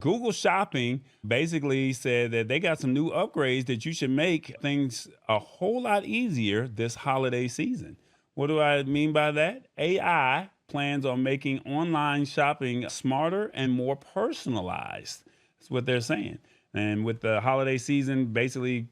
Google Shopping basically said that they got some new upgrades that you should make things a whole lot easier this holiday season. What do I mean by that? AI plans on making online shopping smarter and more personalized. That's what they're saying. And with the holiday season basically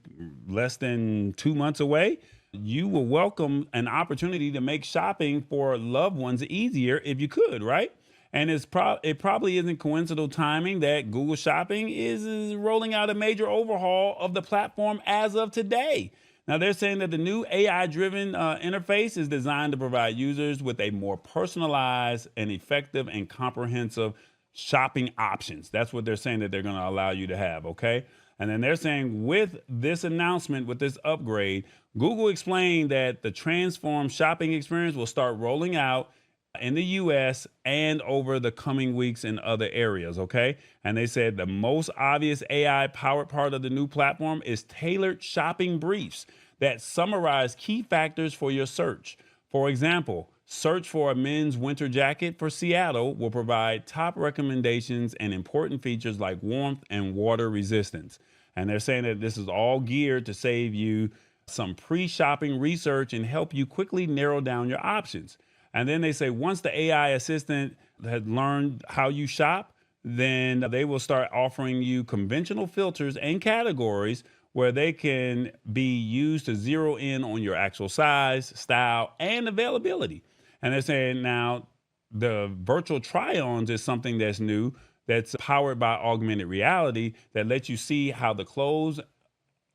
less than 2 months away, you will welcome an opportunity to make shopping for loved ones easier if you could, right? And it probably isn't coincidental timing that Google Shopping is rolling out a major overhaul of the platform as of today. Now, they're saying that the new AI driven interface is designed to provide users with a more personalized and effective and comprehensive shopping options. That's what they're saying that they're going to allow you to have, okay? And then they're saying with this announcement, with this upgrade, Google explained that the transformed shopping experience will start rolling out in the US and over the coming weeks in other areas, okay? And they said the most obvious AI powered part of the new platform is tailored shopping briefs that summarize key factors for your search. For example, search for a men's winter jacket for Seattle will provide top recommendations and important features like warmth and water resistance. And they're saying that this is all geared to save you some pre-shopping research and help you quickly narrow down your options. And then they say once the AI assistant has learned how you shop, then they will start offering you conventional filters and categories where they can be used to zero in on your actual size, style, and availability. And they're saying now the virtual try-ons is something that's new, that's powered by augmented reality that lets you see how the clothes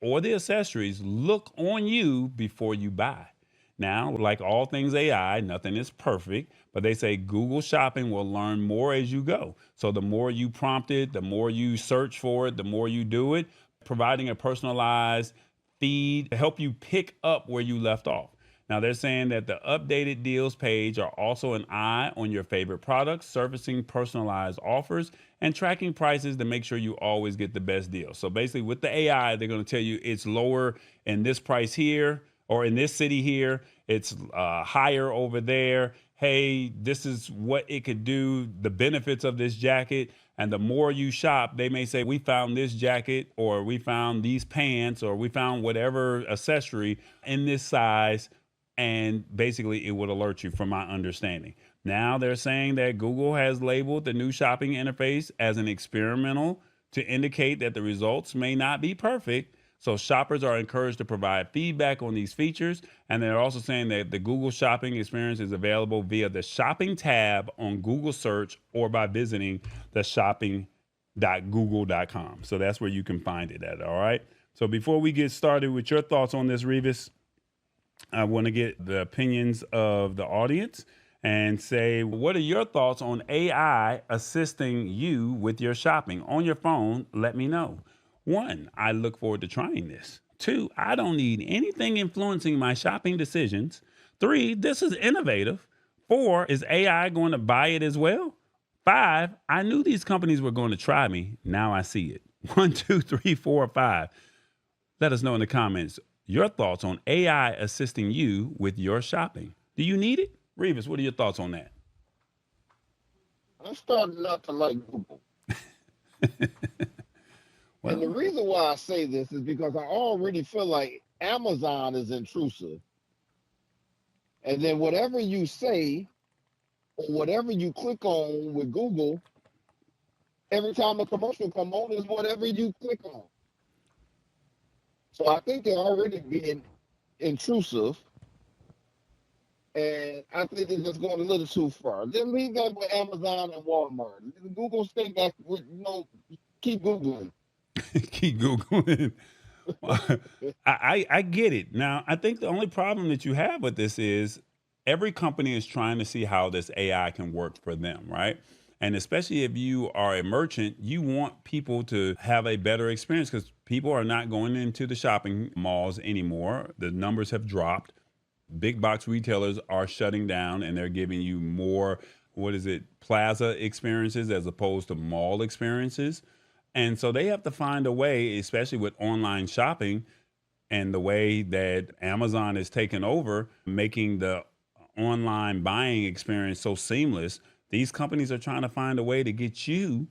or the accessories look on you before you buy. Now, like all things AI, nothing is perfect, but they say Google Shopping will learn more as you go. So the more you prompt it, the more you search for it, the more you do it, providing a personalized feed to help you pick up where you left off. Now, they're saying that the updated deals page are also an eye on your favorite products, surfacing personalized offers, and tracking prices to make sure you always get the best deal. So basically, with the AI, they're going to tell you it's lower in this price here or in this city here, it's higher over there. Hey, this is what it could do, the benefits of this jacket. And the more you shop, they may say, we found this jacket, or we found these pants, or we found whatever accessory in this size. And basically, it would alert you from my understanding. Now they're saying that Google has labeled the new shopping interface as an experimental to indicate that the results may not be perfect. So shoppers are encouraged to provide feedback on these features. And they're also saying that the Google shopping experience is available via the shopping tab on Google search or by visiting the shopping.google.com. So that's where you can find it at. All right. So before we get started with your thoughts on this, Revis, I want to get the opinions of the audience and say, what are your thoughts on AI assisting you with your shopping on your phone? Let me know. 1, I look forward to trying this. 2, I don't need anything influencing my shopping decisions. 3, this is innovative. 4, is AI going to buy it as well? 5, I knew these companies were going to try me. Now I see it. 1, 2, 3, 4, 5. Let us know in the comments your thoughts on AI assisting you with your shopping. Do you need it? Revis, what are your thoughts on that? I'm starting not to like Google. And the Well, reason why I say this is because I already feel like Amazon is intrusive. And then whatever you say or whatever you click on with Google, every time a commercial come on is whatever you click on. So I think they're already being intrusive. And I think they're just going a little too far. Then leave that with Amazon and Walmart. Google stay back with keep Googling. keep Googling. I get it. Now, I think the only problem that you have with this is every company is trying to see how this AI can work for them, right? And especially if you are a merchant, you want people to have a better experience because people are not going into the shopping malls anymore. The numbers have dropped. Big box retailers are shutting down and they're giving you more, what is it, plaza experiences as opposed to mall experiences. And so they have to find a way, especially with online shopping and the way that Amazon is taking over, making the online buying experience so seamless. These companies are trying to find a way to get you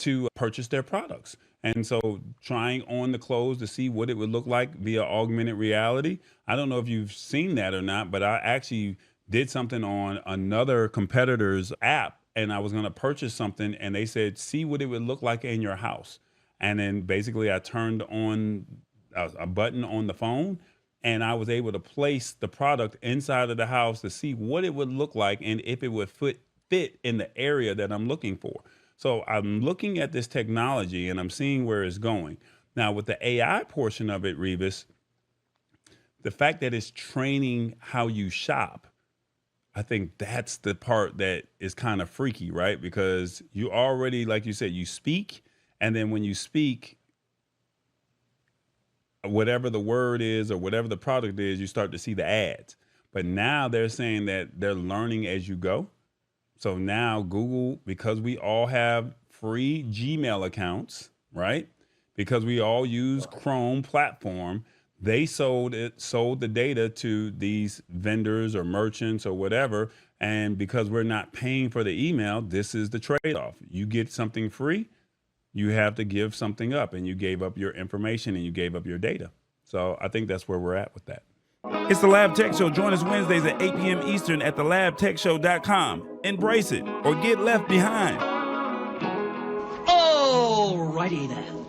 to purchase their products. And so trying on the clothes to see what it would look like via augmented reality. I don't know if you've seen that or not, but I actually did something on another competitor's app, and I was going to purchase something, and they said, see what it would look like in your house. And then basically I turned on a button on the phone, and I was able to place the product inside of the house to see what it would look like and if it would fit in the area that I'm looking for. So I'm looking at this technology and I'm seeing where it's going. Now, with the AI portion of it, Revis, the fact that it's training how you shop, I think that's the part that is kind of freaky, right? Because you already, like you said, you speak, and then when you speak, whatever the word is or whatever the product is, you start to see the ads. But now they're saying that they're learning as you go. So now Google, because we all have free Gmail accounts, right? Because we all use Chrome platform, they sold the data to these vendors or merchants or whatever. And because we're not paying for the email, this is the trade-off. You get something free, you have to give something up, and you gave up your information and you gave up your data. So I think that's where we're at with that. It's the Lab Tech Show. Join us Wednesdays at 8 p.m. Eastern at thelabtechshow.com. Embrace it or get left behind. Alrighty then.